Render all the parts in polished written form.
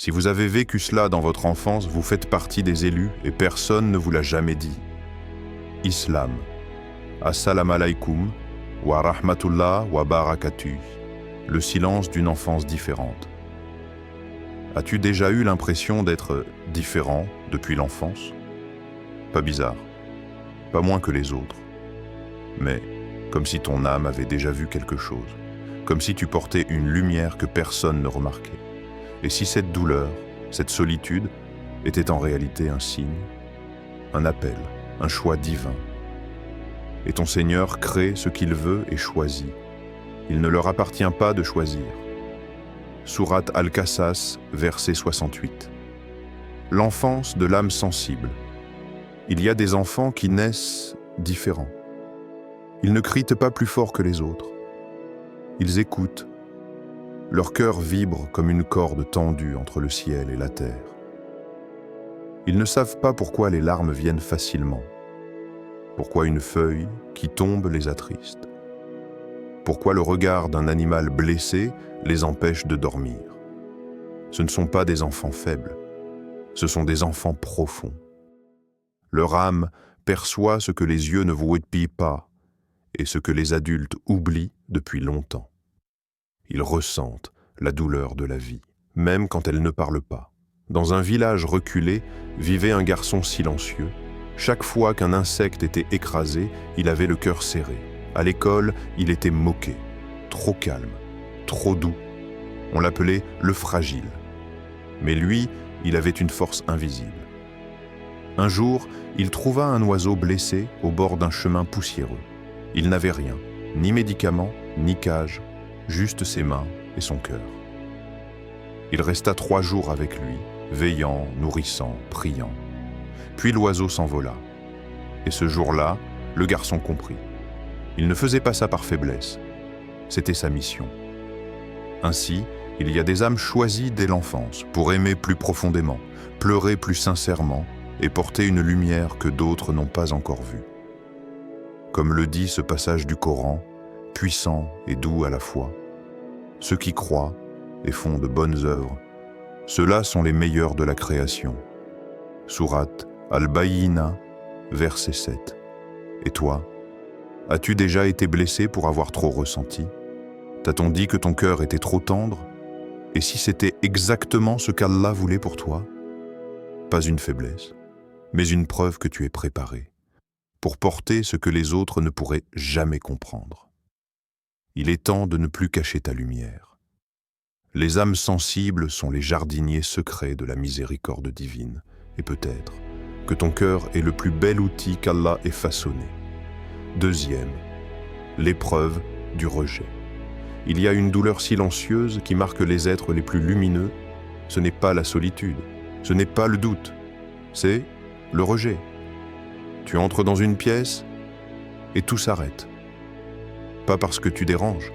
Si vous avez vécu cela dans votre enfance, vous faites partie des élus et personne ne vous l'a jamais dit. Islam. Assalamu alaikum wa rahmatullah wa barakatuh. Le silence d'une enfance différente. As-tu déjà eu l'impression d'être différent depuis l'enfance? Pas bizarre, pas moins que les autres, mais comme si ton âme avait déjà vu quelque chose, comme si tu portais une lumière que personne ne remarquait. Et si cette douleur, cette solitude, était en réalité un signe, un appel, un choix divin. Et ton Seigneur crée ce qu'il veut et choisit. Il ne leur appartient pas de choisir. Sourate Al-Qasas, verset 68. L'enfance de l'âme sensible. Il y a des enfants qui naissent différents. Ils ne crient pas plus fort que les autres. Ils écoutent. Leur cœur vibre comme une corde tendue entre le ciel et la terre. Ils ne savent pas pourquoi les larmes viennent facilement. Pourquoi une feuille qui tombe les attriste. Pourquoi le regard d'un animal blessé les empêche de dormir. Ce ne sont pas des enfants faibles, ce sont des enfants profonds. Leur âme perçoit ce que les yeux ne voient pas et ce que les adultes oublient depuis longtemps. Ils ressentent la douleur de la vie, même quand elle ne parle pas. Dans un village reculé, vivait un garçon silencieux. Chaque fois qu'un insecte était écrasé, il avait le cœur serré. À l'école, il était moqué, trop calme, trop doux. On l'appelait le fragile. Mais lui, il avait une force invisible. Un jour, il trouva un oiseau blessé au bord d'un chemin poussiéreux. Il n'avait rien, ni médicaments, ni cage, juste ses mains et son cœur. Il resta 3 jours avec lui, veillant, nourrissant, priant. Puis l'oiseau s'envola. Et ce jour-là, le garçon comprit. Il ne faisait pas ça par faiblesse. C'était sa mission. Ainsi, il y a des âmes choisies dès l'enfance pour aimer plus profondément, pleurer plus sincèrement et porter une lumière que d'autres n'ont pas encore vue. Comme le dit ce passage du Coran, puissant et doux à la fois, ceux qui croient et font de bonnes œuvres, ceux-là sont les meilleurs de la création. Sourate Al-Bayyina, verset 7. Et toi, as-tu déjà été blessé pour avoir trop ressenti? T'a-t-on dit que ton cœur était trop tendre? Et si c'était exactement ce qu'Allah voulait pour toi? Pas une faiblesse, mais une preuve que tu es préparé pour porter ce que les autres ne pourraient jamais comprendre. Il est temps de ne plus cacher ta lumière. Les âmes sensibles sont les jardiniers secrets de la miséricorde divine, et peut-être que ton cœur est le plus bel outil qu'Allah ait façonné. Deuxième, l'épreuve du rejet. Il y a une douleur silencieuse qui marque les êtres les plus lumineux. Ce n'est pas la solitude, ce n'est pas le doute, c'est le rejet. Tu entres dans une pièce et tout s'arrête. Pas parce que tu déranges,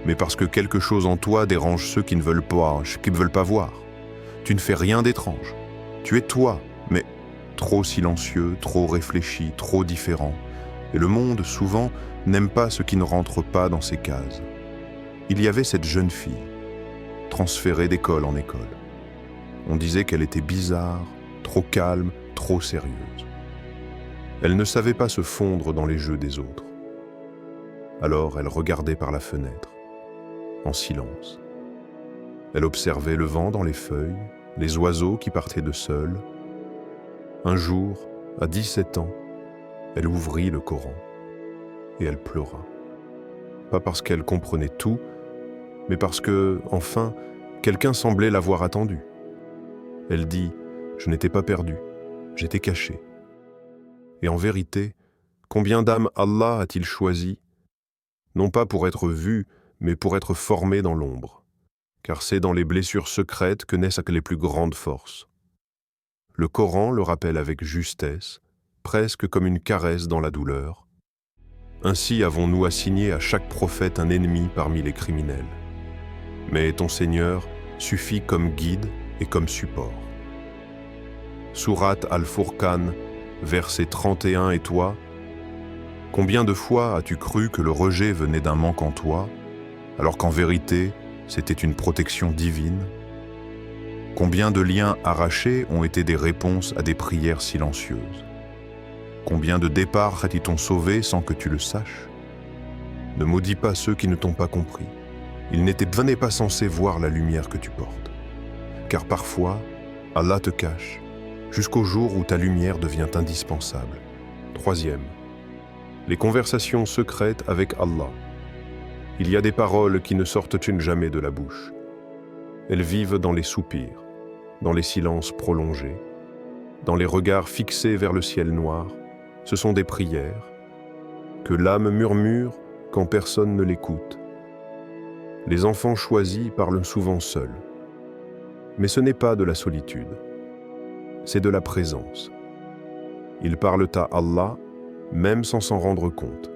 mais parce que quelque chose en toi dérange ceux qui ne veulent pas voir. Tu ne fais rien d'étrange. Tu es toi, mais trop silencieux, trop réfléchi, trop différent. Et le monde, souvent, n'aime pas ce qui ne rentre pas dans ces cases. Il y avait cette jeune fille, transférée d'école en école. On disait qu'elle était bizarre, trop calme, trop sérieuse. Elle ne savait pas se fondre dans les jeux des autres. Alors elle regardait par la fenêtre, en silence. Elle observait le vent dans les feuilles, les oiseaux qui partaient de seuls. Un jour, à 17 ans, elle ouvrit le Coran et elle pleura. Pas parce qu'elle comprenait tout, mais parce que, enfin, quelqu'un semblait l'avoir attendue. Elle dit « Je n'étais pas perdue, j'étais cachée. » Et en vérité, combien d'âmes Allah a-t-il choisi, non pas pour être vues, mais pour être formées dans l'ombre, car c'est dans les blessures secrètes que naissent les plus grandes forces. Le Coran le rappelle avec justesse, presque comme une caresse dans la douleur. Ainsi avons-nous assigné à chaque prophète un ennemi parmi les criminels. Mais ton Seigneur suffit comme guide et comme support. Sourate Al-Furqan, verset 31. Et toi, combien de fois as-tu cru que le rejet venait d'un manque en toi, alors qu'en vérité, c'était une protection divine? Combien de liens arrachés ont été des réponses à des prières silencieuses? Combien de départs t'ont sauvé sans que tu le saches? Ne maudis pas ceux qui ne t'ont pas compris. Ils n'étaient pas censés voir la lumière que tu portes. Car parfois, Allah te cache, jusqu'au jour où ta lumière devient indispensable. Troisième, les conversations secrètes avec Allah. Il y a des paroles qui ne sortent jamais de la bouche. Elles vivent dans les soupirs, dans les silences prolongés, dans les regards fixés vers le ciel noir. Ce sont des prières que l'âme murmure quand personne ne l'écoute. Les enfants choisis parlent souvent seuls. Mais ce n'est pas de la solitude, c'est de la présence. Ils parlent à Allah, même sans s'en rendre compte.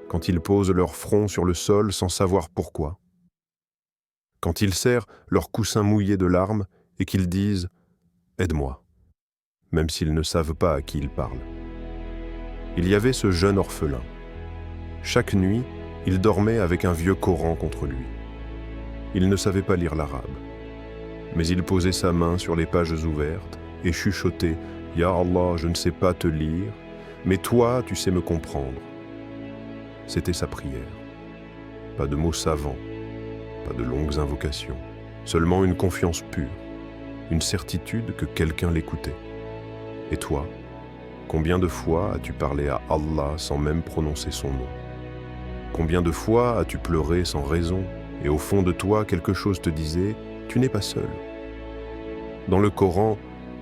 Quand ils posent leur front sur le sol sans savoir pourquoi. Quand ils serrent leur coussin mouillé de larmes et qu'ils disent « Aide-moi », même s'ils ne savent pas à qui ils parlent. Il y avait ce jeune orphelin. Chaque nuit, il dormait avec un vieux Coran contre lui. Il ne savait pas lire l'arabe. Mais il posait sa main sur les pages ouvertes et chuchotait « Ya Allah, je ne sais pas te lire, mais toi, tu sais me comprendre. » C'était sa prière. Pas de mots savants, pas de longues invocations, seulement une confiance pure, une certitude que quelqu'un l'écoutait. Et toi, combien de fois as-tu parlé à Allah sans même prononcer son nom? Combien de fois as-tu pleuré sans raison et au fond de toi quelque chose te disait « Tu n'es pas seul ». Dans le Coran,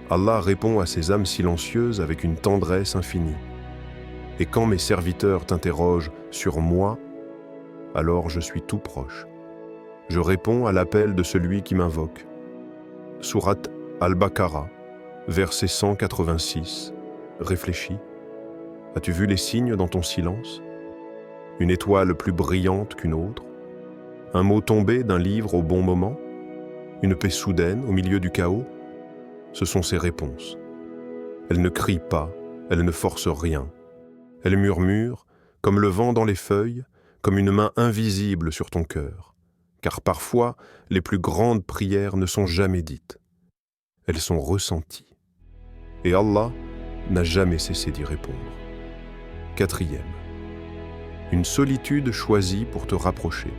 Allah répond à ces âmes silencieuses avec une tendresse infinie. Et quand mes serviteurs t'interrogent sur moi, alors je suis tout proche. Je réponds à l'appel de celui qui m'invoque. Sourate Al-Baqarah, verset 186. Réfléchis. As-tu vu les signes dans ton silence? Une étoile plus brillante qu'une autre? Un mot tombé d'un livre au bon moment? Une paix soudaine au milieu du chaos? Ce sont ses réponses. Elle ne crie pas, elle ne force rien. Elle murmure, comme le vent dans les feuilles, comme une main invisible sur ton cœur. Car parfois, les plus grandes prières ne sont jamais dites. Elles sont ressenties. Et Allah n'a jamais cessé d'y répondre. Quatrième, une solitude choisie pour te rapprocher.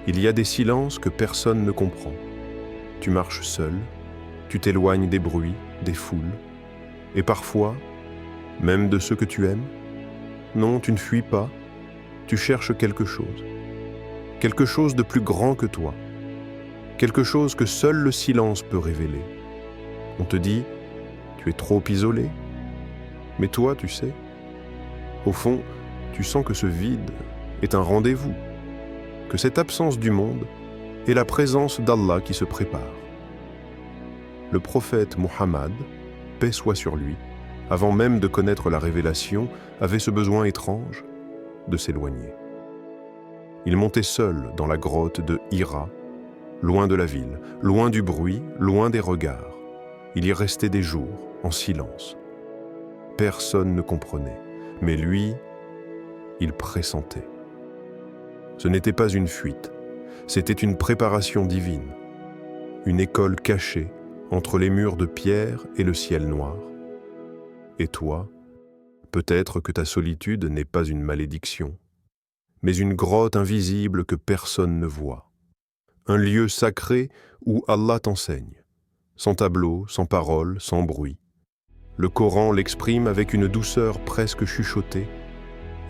Il y a des silences que personne ne comprend. Tu marches seul, tu t'éloignes des bruits, des foules, et parfois, même de ceux que tu aimes. Non, tu ne fuis pas, tu cherches quelque chose de plus grand que toi, quelque chose que seul le silence peut révéler. On te dit, tu es trop isolé, mais toi, tu sais, au fond, tu sens que ce vide est un rendez-vous, que cette absence du monde est la présence d'Allah qui se prépare. Le prophète Muhammad, paix soit sur lui, avant même de connaître la révélation, avait ce besoin étrange de s'éloigner. Il montait seul dans la grotte de Hira, loin de la ville, loin du bruit, loin des regards. Il y restait des jours, en silence. Personne ne comprenait, mais lui, il pressentait. Ce n'était pas une fuite, c'était une préparation divine, une école cachée entre les murs de pierre et le ciel noir. Et toi, peut-être que ta solitude n'est pas une malédiction, mais une grotte invisible que personne ne voit. Un lieu sacré où Allah t'enseigne, sans tableau, sans parole, sans bruit. Le Coran l'exprime avec une douceur presque chuchotée.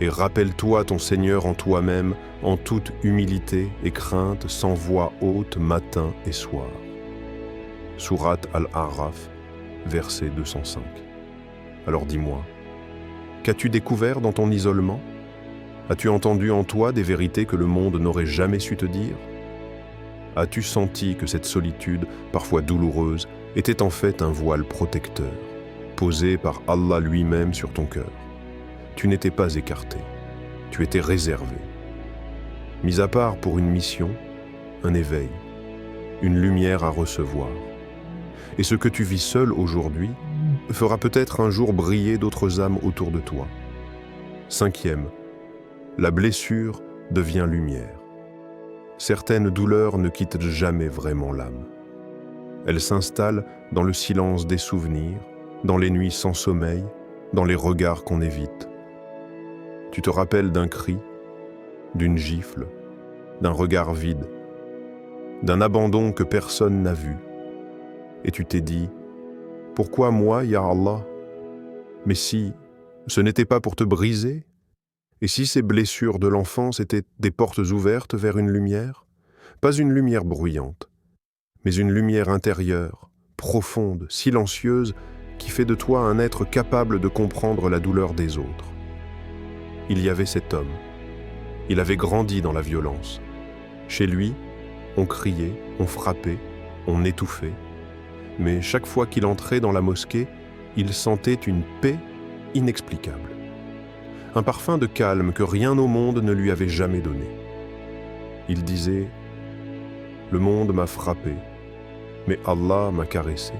Et rappelle-toi ton Seigneur en toi-même, en toute humilité et crainte, sans voix haute matin et soir. Sourate Al-A'raf, verset 205. Alors dis-moi, qu'as-tu découvert dans ton isolement? As-tu entendu en toi des vérités que le monde n'aurait jamais su te dire? As-tu senti que cette solitude, parfois douloureuse, était en fait un voile protecteur, posé par Allah lui-même sur ton cœur? Tu n'étais pas écarté, tu étais réservé. Mis à part pour une mission, un éveil, une lumière à recevoir. Et ce que tu vis seul aujourd'hui fera peut-être un jour briller d'autres âmes autour de toi. Cinquième, la blessure devient lumière. Certaines douleurs ne quittent jamais vraiment l'âme. Elle s'installe dans le silence des souvenirs, dans les nuits sans sommeil, dans les regards qu'on évite. Tu te rappelles d'un cri, d'une gifle, d'un regard vide, d'un abandon que personne n'a vu. Et tu t'es dit, « Pourquoi moi, ya Allah ? Mais si ce n'était pas pour te briser ? Et si ces blessures de l'enfance étaient des portes ouvertes vers une lumière ? Pas une lumière bruyante, mais une lumière intérieure, profonde, silencieuse, qui fait de toi un être capable de comprendre la douleur des autres. » Il y avait cet homme. Il avait grandi dans la violence. Chez lui, on criait, on frappait, on étouffait. Mais chaque fois qu'il entrait dans la mosquée, il sentait une paix inexplicable. Un parfum de calme que rien au monde ne lui avait jamais donné. Il disait « Le monde m'a frappé, mais Allah m'a caressé. »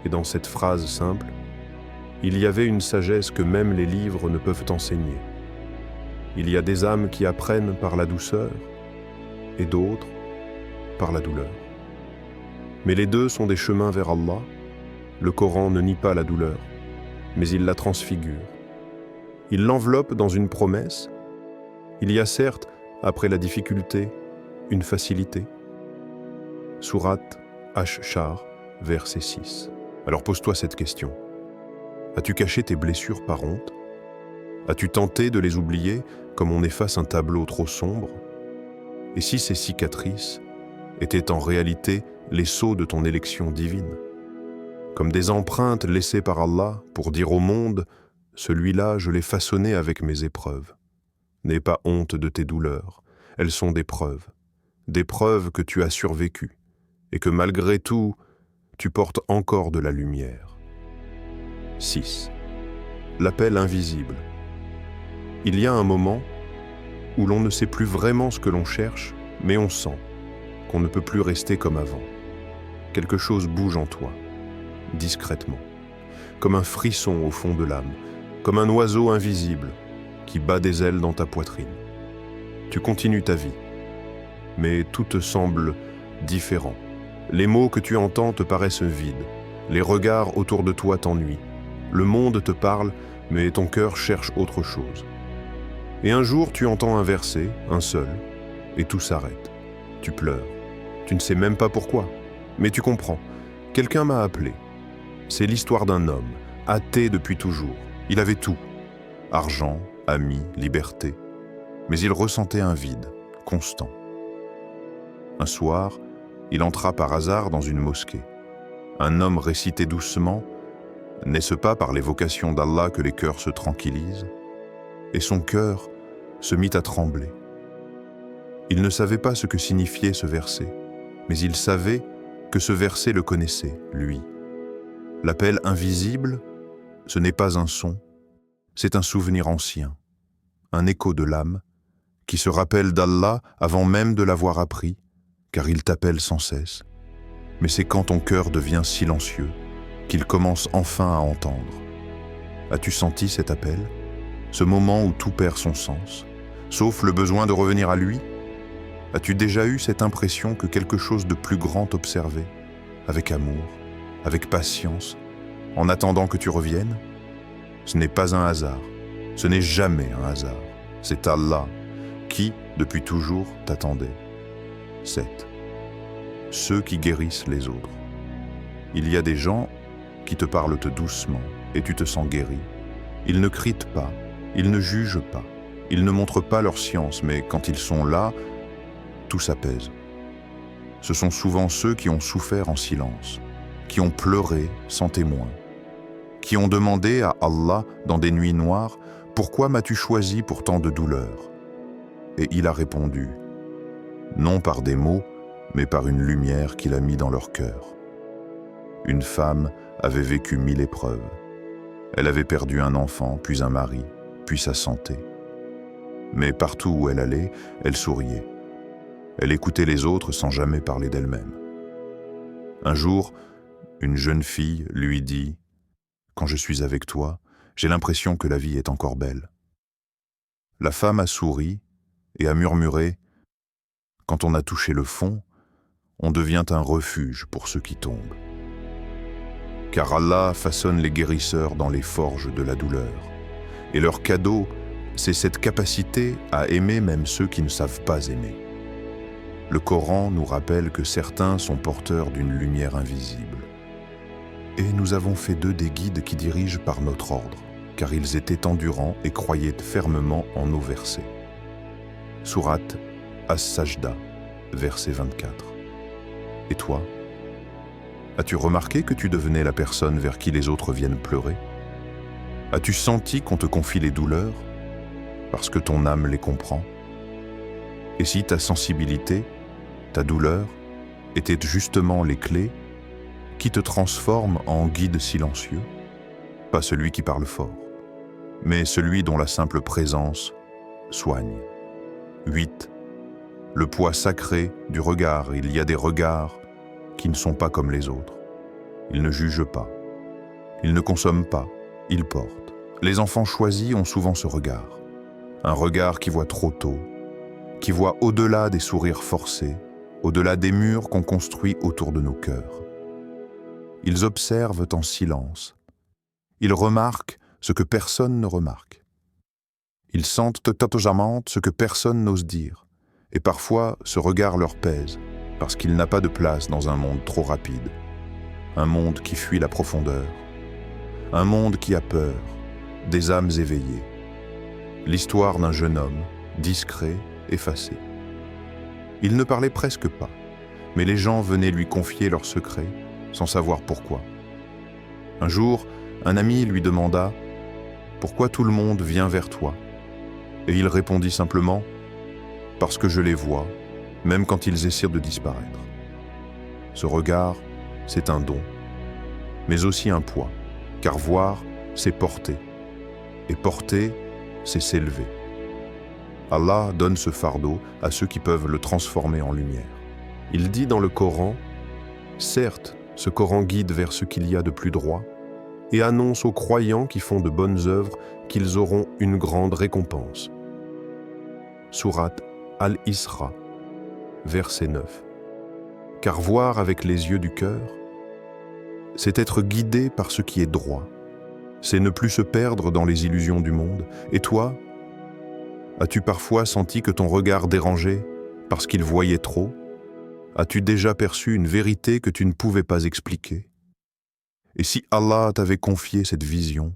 Et dans cette phrase simple, il y avait une sagesse que même les livres ne peuvent enseigner. Il y a des âmes qui apprennent par la douceur et d'autres par la douleur. Mais les deux sont des chemins vers Allah. Le Coran ne nie pas la douleur, mais il la transfigure. Il l'enveloppe dans une promesse. Il y a certes, après la difficulté, une facilité. Sourate Ash-Shar, verset 6. Alors pose-toi cette question. As-tu caché tes blessures par honte ? As-tu tenté de les oublier comme on efface un tableau trop sombre ? Et si ces cicatrices étaient en réalité les sceaux de ton élection divine, comme des empreintes laissées par Allah pour dire au monde « Celui-là, je l'ai façonné avec mes épreuves. N'aie pas honte de tes douleurs, elles sont des preuves que tu as survécues, et que malgré tout, tu portes encore de la lumière. » 6. L'appel invisible. Il y a un moment où l'on ne sait plus vraiment ce que l'on cherche, mais on sent qu'on ne peut plus rester comme avant. Quelque chose bouge en toi, discrètement, comme un frisson au fond de l'âme, comme un oiseau invisible qui bat des ailes dans ta poitrine. Tu continues ta vie, mais tout te semble différent. Les mots que tu entends te paraissent vides, les regards autour de toi t'ennuient. Le monde te parle, mais ton cœur cherche autre chose. Et un jour, tu entends un verset, un seul, et tout s'arrête. Tu pleures. Tu ne sais même pas pourquoi, mais tu comprends. Quelqu'un m'a appelé. C'est l'histoire d'un homme, athée depuis toujours. Il avait tout. Argent, amis, liberté. Mais il ressentait un vide, constant. Un soir, il entra par hasard dans une mosquée. Un homme récitait doucement. N'est-ce pas par l'évocation d'Allah que les cœurs se tranquillisent ? Et son cœur se mit à trembler. Il ne savait pas ce que signifiait ce verset, mais il savait que ce verset le connaissait, lui. L'appel invisible, ce n'est pas un son, c'est un souvenir ancien, un écho de l'âme, qui se rappelle d'Allah avant même de l'avoir appris, car il t'appelle sans cesse. Mais c'est quand ton cœur devient silencieux qu'il commence enfin à entendre. As-tu senti cet appel ? Ce moment où tout perd son sens, sauf le besoin de revenir à lui ? As-tu déjà eu cette impression que quelque chose de plus grand t'observait, avec amour, avec patience, en attendant que tu reviennes ? Ce n'est pas un hasard, ce n'est jamais un hasard. C'est Allah qui, depuis toujours, t'attendait. 7. Ceux qui guérissent les autres. Il y a des gens qui te parlent doucement et tu te sens guéri. Ils ne crient pas, ils ne jugent pas, ils ne montrent pas leur science, mais quand ils sont là, tout s'apaise. Ce sont souvent ceux qui ont souffert en silence, qui ont pleuré sans témoin, qui ont demandé à Allah dans des nuits noires « Pourquoi m'as-tu choisi pour tant de douleur ?» Et il a répondu « Non par des mots, mais par une lumière qu'il a mis dans leur cœur. » Une femme avait vécu 1000 épreuves. Elle avait perdu un enfant, puis un mari, puis sa santé. Mais partout où elle allait, elle souriait. Elle écoutait les autres sans jamais parler d'elle-même. Un jour, une jeune fille lui dit « Quand je suis avec toi, j'ai l'impression que la vie est encore belle. » La femme a souri et a murmuré « Quand on a touché le fond, on devient un refuge pour ceux qui tombent. Car Allah façonne les guérisseurs dans les forges de la douleur. Et leur cadeau, c'est cette capacité à aimer même ceux qui ne savent pas aimer. Le Coran nous rappelle que certains sont porteurs d'une lumière invisible. Et nous avons fait d'eux des guides qui dirigent par notre ordre, car ils étaient endurants et croyaient fermement en nos versets. Sourate As-Sajda, verset 24. Et toi, as-tu remarqué que tu devenais la personne vers qui les autres viennent pleurer? As-tu senti qu'on te confie les douleurs parce que ton âme les comprend? Et si ta sensibilité, ta douleur, étaient justement les clés qui te transforment en guide silencieux, pas celui qui parle fort, mais celui dont la simple présence soigne. 8. Le poids sacré du regard. Il y a des regards qui ne sont pas comme les autres. Ils ne jugent pas. Ils ne consomment pas. Ils portent. Les enfants choisis ont souvent ce regard. Un regard qui voit trop tôt, qui voit au-delà des sourires forcés, au-delà des murs qu'on construit autour de nos cœurs. Ils observent en silence. Ils remarquent ce que personne ne remarque. Ils sentent totalement ce que personne n'ose dire. Et parfois, ce regard leur pèse, parce qu'il n'a pas de place dans un monde trop rapide. Un monde qui fuit la profondeur. Un monde qui a peur, des âmes éveillées. L'histoire d'un jeune homme, discret, effacé. Il ne parlait presque pas, mais les gens venaient lui confier leurs secrets, sans savoir pourquoi. Un jour, un ami lui demanda « Pourquoi tout le monde vient vers toi ?» Et il répondit simplement « Parce que je les vois, même quand ils essaient de disparaître. » Ce regard, c'est un don, mais aussi un poids, car voir, c'est porter. Et porter, c'est s'élever. Allah donne ce fardeau à ceux qui peuvent le transformer en lumière. Il dit dans le Coran, « Certes, ce Coran guide vers ce qu'il y a de plus droit et annonce aux croyants qui font de bonnes œuvres qu'ils auront une grande récompense. » Sourate Al-Isra, verset 9. Car voir avec les yeux du cœur, c'est être guidé par ce qui est droit. C'est ne plus se perdre dans les illusions du monde. Et toi, as-tu parfois senti que ton regard dérangeait parce qu'il voyait trop? As-tu déjà perçu une vérité que tu ne pouvais pas expliquer? Et si Allah t'avait confié cette vision,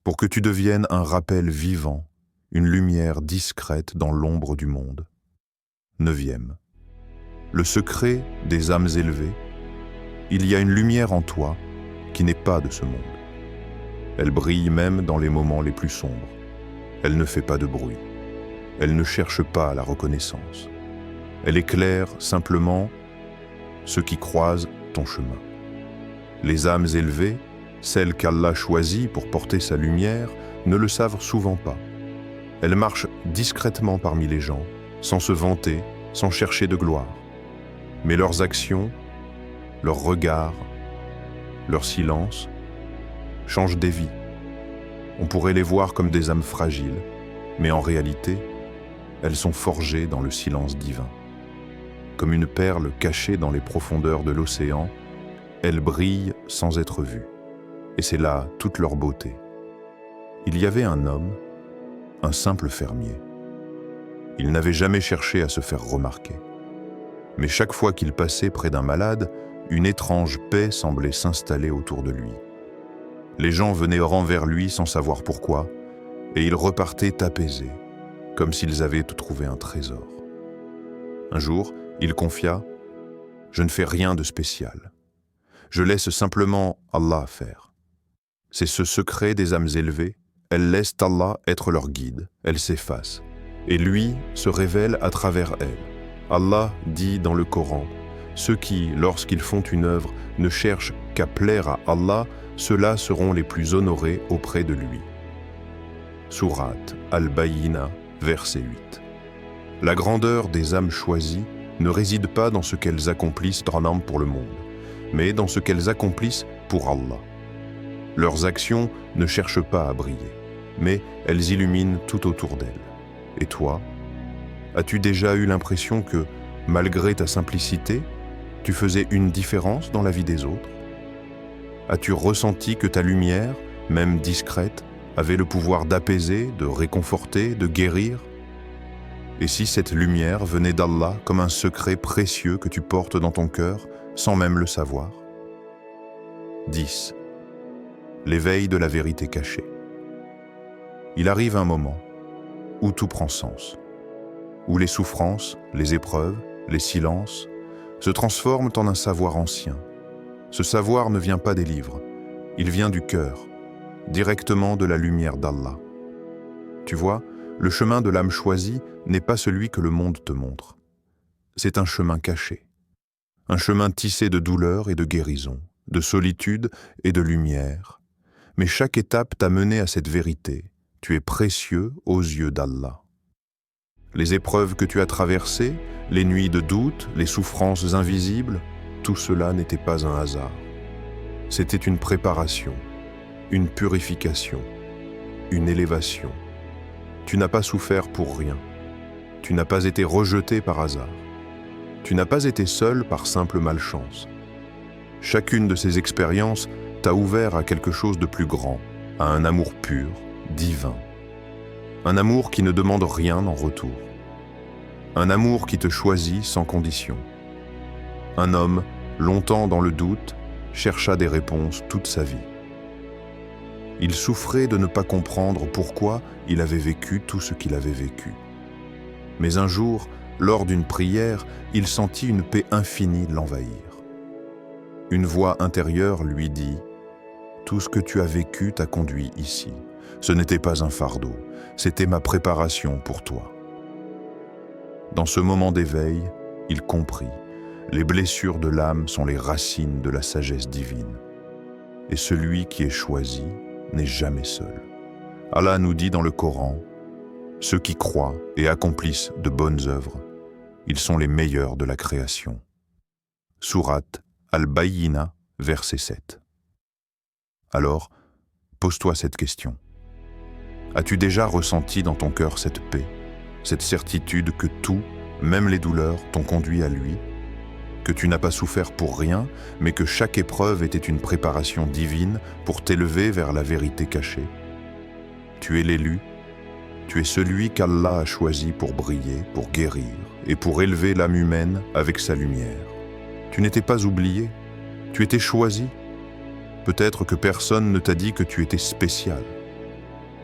pour que tu deviennes un rappel vivant, une lumière discrète dans l'ombre du monde? 9e. Le secret des âmes élevées. Il y a une lumière en toi qui n'est pas de ce monde. Elle brille même dans les moments les plus sombres. Elle ne fait pas de bruit. Elle ne cherche pas la reconnaissance. Elle éclaire simplement ceux qui croisent ton chemin. Les âmes élevées, celles qu'Allah choisit pour porter sa lumière, ne le savent souvent pas. Elles marchent discrètement parmi les gens, sans se vanter, sans chercher de gloire. Mais leurs actions, leurs regards, leur silence changent des vies. On pourrait les voir comme des âmes fragiles, mais en réalité, elles sont forgées dans le silence divin. Comme une perle cachée dans les profondeurs de l'océan, elles brillent sans être vues. Et c'est là toute leur beauté. Il y avait un homme, un simple fermier. Il n'avait jamais cherché à se faire remarquer. Mais chaque fois qu'il passait près d'un malade, une étrange paix semblait s'installer autour de lui. Les gens venaient au rang vers lui sans savoir pourquoi, et ils repartaient apaisés, comme s'ils avaient trouvé un trésor. Un jour, il confia « Je ne fais rien de spécial. Je laisse simplement Allah faire. C'est ce secret des âmes élevées. Elles laissent Allah être leur guide. Elles s'effacent. Et lui se révèle à travers elles. Allah dit dans le Coran, ceux qui, lorsqu'ils font une œuvre, ne cherchent qu'à plaire à Allah, ceux-là seront les plus honorés auprès de lui. Sourate Al-Bayyina, verset 8. La grandeur des âmes choisies ne réside pas dans ce qu'elles accomplissent pour le monde, mais dans ce qu'elles accomplissent pour Allah. Leurs actions ne cherchent pas à briller, mais elles illuminent tout autour d'elles. Et toi, as-tu déjà eu l'impression que, malgré ta simplicité, Tu faisais une différence dans la vie des autres? As-tu ressenti que ta lumière, même discrète, avait le pouvoir d'apaiser, de réconforter, de guérir? Et si cette lumière venait d'Allah comme un secret précieux que tu portes dans ton cœur sans même le savoir? 10. L'éveil de la vérité cachée. Il arrive un moment où tout prend sens, où les souffrances, les épreuves, les silences se transforment en un savoir ancien. Ce savoir ne vient pas des livres, il vient du cœur, directement de la lumière d'Allah. Tu vois, le chemin de l'âme choisie n'est pas celui que le monde te montre. C'est un chemin caché, un chemin tissé de douleur et de guérison, de solitude et de lumière. Mais chaque étape t'a mené à cette vérité. Tu es précieux aux yeux d'Allah. Les épreuves que tu as traversées, les nuits de doute, les souffrances invisibles, tout cela n'était pas un hasard. C'était une préparation, une purification, une élévation. Tu n'as pas souffert pour rien. Tu n'as pas été rejeté par hasard. Tu n'as pas été seul par simple malchance. Chacune de ces expériences t'a ouvert à quelque chose de plus grand, à un amour pur, divin. Un amour qui ne demande rien en retour. Un amour qui te choisit sans condition. Un homme, longtemps dans le doute, chercha des réponses toute sa vie. Il souffrait de ne pas comprendre pourquoi il avait vécu tout ce qu'il avait vécu. Mais un jour, lors d'une prière, il sentit une paix infinie l'envahir. Une voix intérieure lui dit « Tout ce que tu as vécu t'a conduit ici. Ce n'était pas un fardeau, c'était ma préparation pour toi. » Dans ce moment d'éveil, il comprit. Les blessures de l'âme sont les racines de la sagesse divine. Et celui qui est choisi n'est jamais seul. Allah nous dit dans le Coran, « Ceux qui croient et accomplissent de bonnes œuvres, ils sont les meilleurs de la création. » Sourate Al-Bayyina, verset 7. Alors, pose-toi cette question. As-tu déjà ressenti dans ton cœur cette paix, cette certitude que tout, même les douleurs, t'ont conduit à lui, que tu n'as pas souffert pour rien, mais que chaque épreuve était une préparation divine pour t'élever vers la vérité cachée? Tu es l'élu, tu es celui qu'Allah a choisi pour briller, pour guérir et pour élever l'âme humaine avec sa lumière. Tu n'étais pas oublié, tu étais choisi. Peut-être que personne ne t'a dit que tu étais spécial.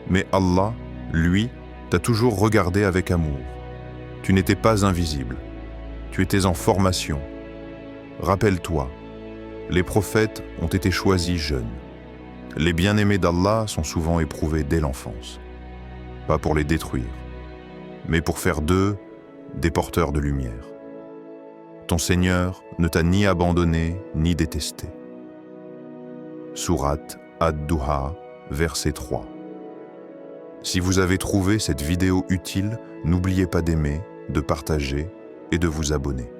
Mais Allah, lui, t'a toujours regardé avec amour. Tu n'étais pas invisible, tu étais en formation. Rappelle-toi, les prophètes ont été choisis jeunes. Les bien-aimés d'Allah sont souvent éprouvés dès l'enfance. Pas pour les détruire, mais pour faire d'eux des porteurs de lumière. Ton Seigneur ne t'a ni abandonné ni détesté. Sourate Ad-Duha, verset 3. Si vous avez trouvé cette vidéo utile, n'oubliez pas d'aimer, de partager et de vous abonner.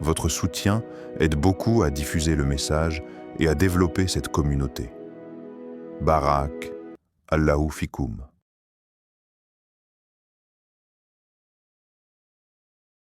Votre soutien aide beaucoup à diffuser le message et à développer cette communauté. Barak, Allahu fikoum.